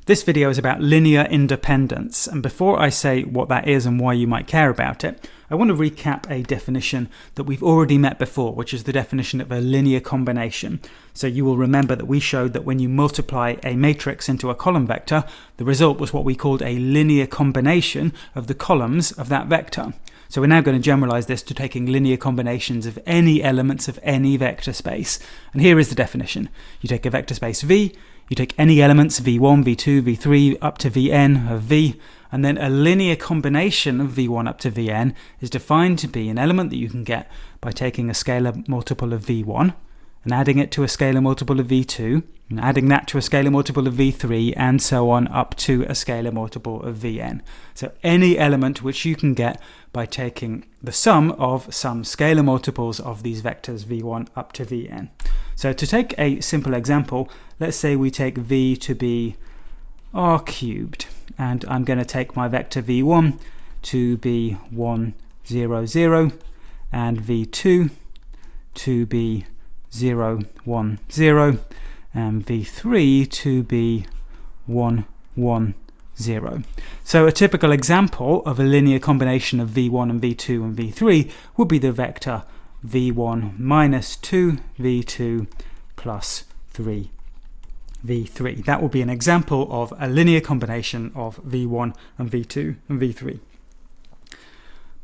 This video is about linear independence, and before I say what that is and why you might care about it, I want to recap a definition that we've already met before, which is the definition of a linear combination. So you will remember that we showed that when you multiply a matrix into a column vector, the result was what we called a linear combination of the columns of that vector. So we're now going to generalize this to taking linear combinations of any elements of any vector space. And here is the definition. You take a vector space V, you take any elements v1, v2, v3 up to vn of v, and then a linear combination of v1 up to vn is defined to be an element that you can get by taking a scalar multiple of v1 and adding it to a scalar multiple of v2, and adding that to a scalar multiple of v3, and so on up to a scalar multiple of vn. So any element which you can get by taking the sum of some scalar multiples of these vectors v1 up to vn. So to take a simple example, let's say we take v to be r cubed, and I'm going to take my vector v1 to be 1, 0, 0, and v2 to be 0, 1, 0, and v3 to be 1, 1, 0. So a typical example of a linear combination of v1 and v2 and v3 would be the vector v1 minus 2 v2 plus 3 v3. That will be an example of a linear combination of v1 and v2 and v3.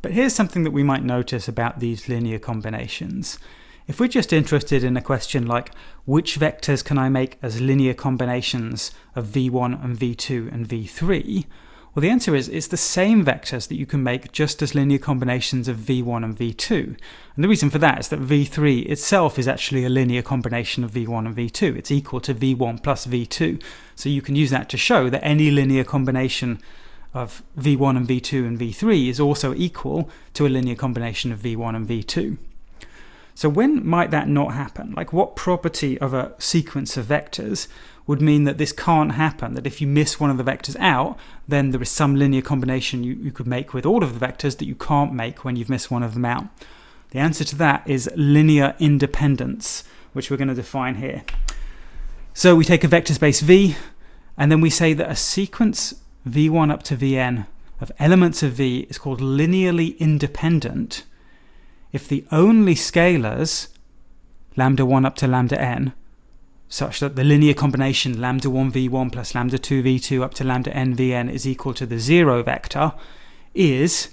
But here's something that we might notice about these linear combinations. If we're just interested in a question like which vectors can I make as linear combinations of v1 and v2 and v3, well, the answer is it's the same vectors that you can make just as linear combinations of v1 and v2. And the reason for that is that v3 itself is actually a linear combination of v1 and v2. It's equal to v1 plus v2. So you can use that to show that any linear combination of v1 and v2 and v3 is also equal to a linear combination of v1 and v2. So when might that not happen? Like, what property of a sequence of vectors would mean that this can't happen, that if you miss one of the vectors out, then there is some linear combination you could make with all of the vectors that you can't make when you've missed one of them out? The answer to that is linear independence, which we're going to define here. So we take a vector space V, and then we say that a sequence v1 up to vn of elements of V is called linearly independent if the only scalars, lambda 1 up to lambda n, such that the linear combination lambda 1 v1 plus lambda 2 v2 up to lambda n vn is equal to the 0 vector, is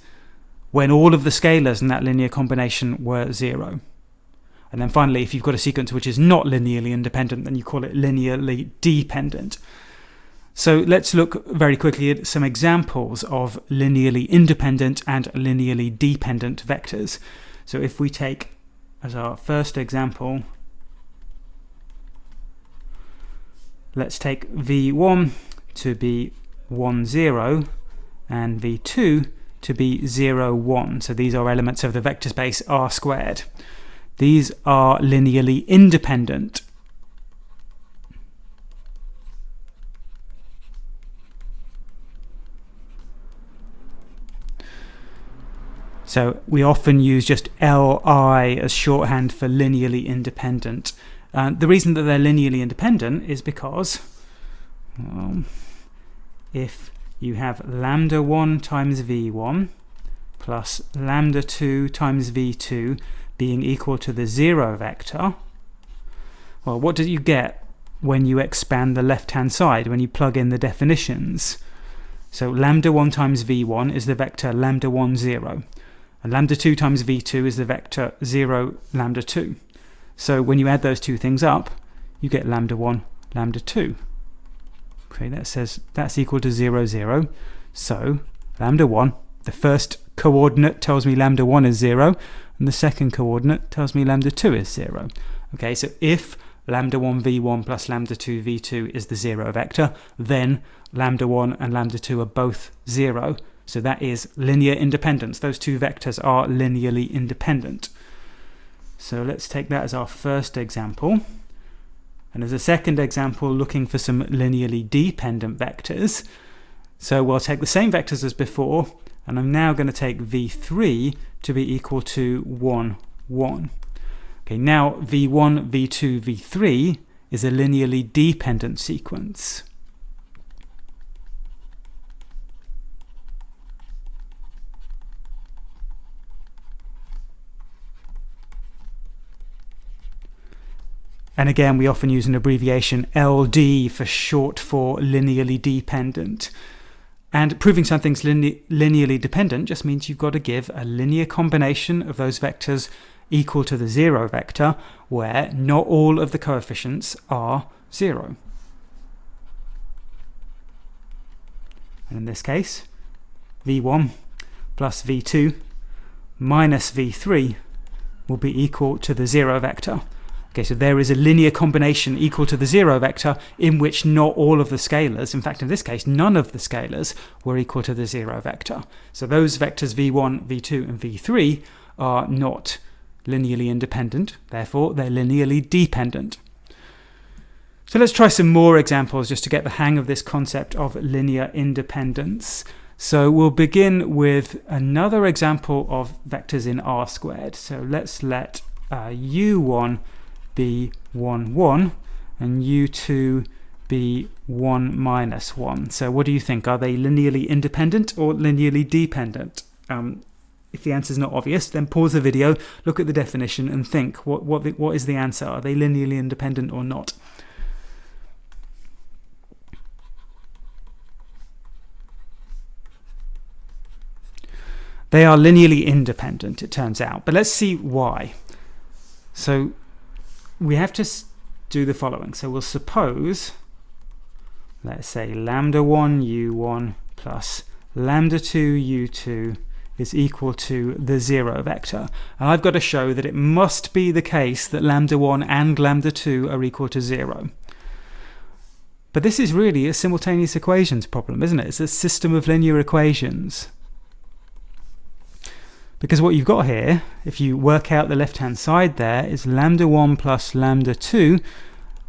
when all of the scalars in that linear combination were 0. And then finally, if you've got a sequence which is not linearly independent, then you call it linearly dependent. So let's look very quickly at some examples of linearly independent and linearly dependent vectors. So if we take as our first example, let's take v1 to be 1, 0 and v2 to be 0, 1. So these are elements of the vector space R squared. These are linearly independent. So we often use just Li as shorthand for linearly independent. The reason that they're linearly independent is because if you have lambda 1 times v1 plus lambda 2 times v2 being equal to the 0 vector, well, what do you get when you expand the left-hand side, when you plug in the definitions? So lambda 1 times v1 is the vector lambda 1, 0. And lambda 2 times v2 is the vector 0, lambda 2. So when you add those two things up, you get lambda 1, lambda 2. Okay, that says that's equal to 0, 0. So lambda 1, the first coordinate tells me lambda 1 is 0, and the second coordinate tells me lambda 2 is 0. Okay, so if lambda 1 v1 plus lambda 2 v2 is the 0 vector, then lambda 1 and lambda 2 are both 0. So that is linear independence. Those two vectors are linearly independent. So let's take that as our first example. And as a second example, looking for some linearly dependent vectors. So we'll take the same vectors as before, and I'm now going to take v3 to be equal to 1, 1. Okay, now v1, v2, v3 is a linearly dependent sequence. And again, we often use an abbreviation LD for short for linearly dependent. And proving something's linearly dependent just means you've got to give a linear combination of those vectors equal to the 0 vector, where not all of the coefficients are 0. And in this case, v1 plus v2 minus v3 will be equal to the 0 vector. Okay, so there is a linear combination equal to the 0 vector in which not all of the scalars, in fact in this case none of the scalars, were equal to the 0 vector. So those vectors v1, v2 and v3 are not linearly independent, therefore they're linearly dependent. So let's try some more examples just to get the hang of this concept of linear independence. So we'll begin with another example of vectors in R squared. So let's let u1 be 1, 1 and u2 be 1 minus 1. So what do you think? Are they linearly independent or linearly dependent? If the answer is not obvious, then pause the video, look at the definition and think, what is the answer? Are they linearly independent or not? They are linearly independent, it turns out, but let's see why. So we have to do the following. So we'll suppose, let's say lambda 1 u1 plus lambda 2 u2 is equal to the 0 vector. And I've got to show that it must be the case that lambda 1 and lambda 2 are equal to 0. But this is really a simultaneous equations problem, isn't it? It's a system of linear equations. Because what you've got here, if you work out the left-hand side there, is lambda 1 plus lambda 2,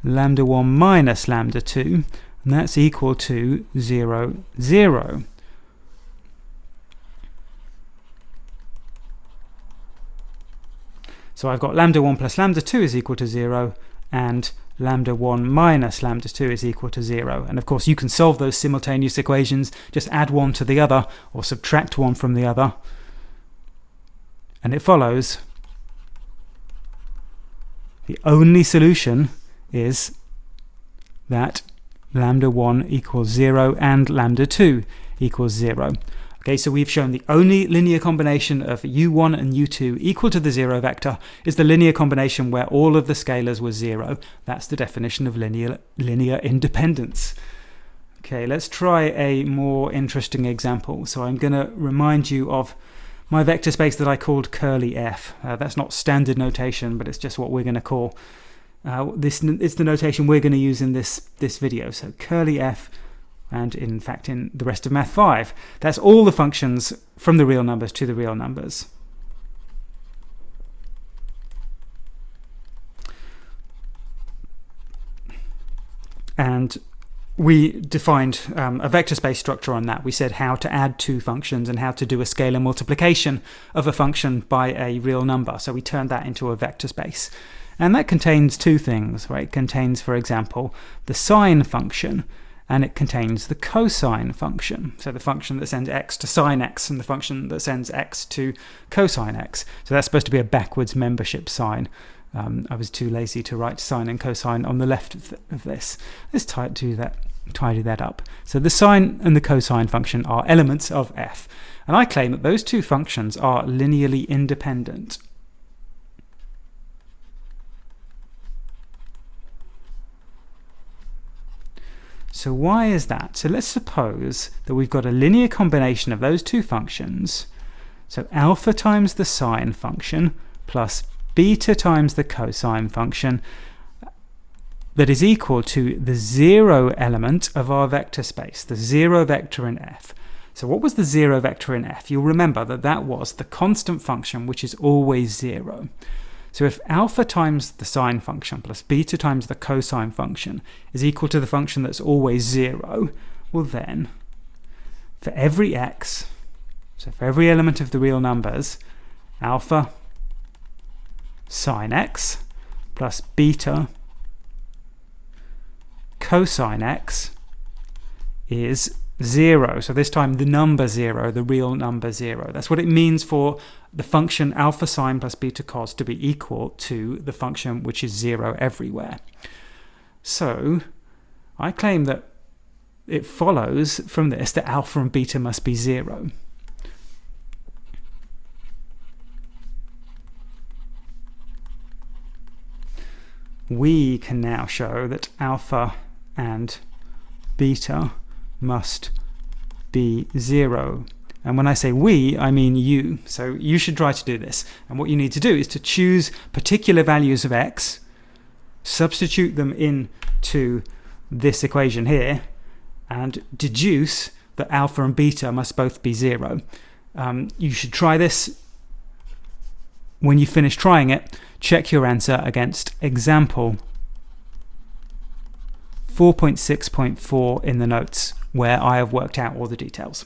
lambda 1 minus lambda 2, and that's equal to 0, 0. So I've got lambda 1 plus lambda 2 is equal to 0, and lambda 1 minus lambda 2 is equal to 0. And of course you can solve those simultaneous equations, just add one to the other, or subtract one from the other. And it follows the only solution is that lambda 1 equals 0 and lambda 2 equals 0. Okay, so we've shown the only linear combination of u1 and u2 equal to the 0 vector is the linear combination where all of the scalars were 0. That's the definition of linear independence. Okay, let's try a more interesting example. So I'm going to remind you of my vector space that I called curly f. That's not standard notation, but it's just what we're going to call. This is the notation we're going to use in this video. So curly f, and in fact in the rest of Math 5. That's all the functions from the real numbers to the real numbers. And we defined a vector space structure on that. We said how to add two functions and how to do a scalar multiplication of a function by a real number. So we turned that into a vector space. And that contains two things, right? It contains, for example, the sine function, and it contains the cosine function. So the function that sends x to sine x and the function that sends x to cosine x. So that's supposed to be a backwards membership sign. I was too lazy to write sine and cosine on the left of this. Let's tidy that up. So the sine and the cosine function are elements of f. And I claim that those two functions are linearly independent. So why is that? So let's suppose that we've got a linear combination of those two functions. So alpha times the sine function plus beta times the cosine function that is equal to the 0 element of our vector space, the 0 vector in f. So what was the 0 vector in f? You'll remember that that was the constant function which is always 0. So if alpha times the sine function plus beta times the cosine function is equal to the function that's always 0, well then, for every x, so for every element of the real numbers, alpha sine x plus beta cosine x is 0. So this time the number 0, the real number 0. That's what it means for the function alpha sine plus beta cos to be equal to the function which is 0 everywhere. So I claim that it follows from this that alpha and beta must be 0. We can now show that alpha and beta must be 0. And when I say we, I mean you. So you should try to do this. And what you need to do is to choose particular values of x, substitute them into this equation here, and deduce that alpha and beta must both be 0. You should try this. When you finish trying it, check your answer against example 4.6.4 in the notes, where I have worked out all the details.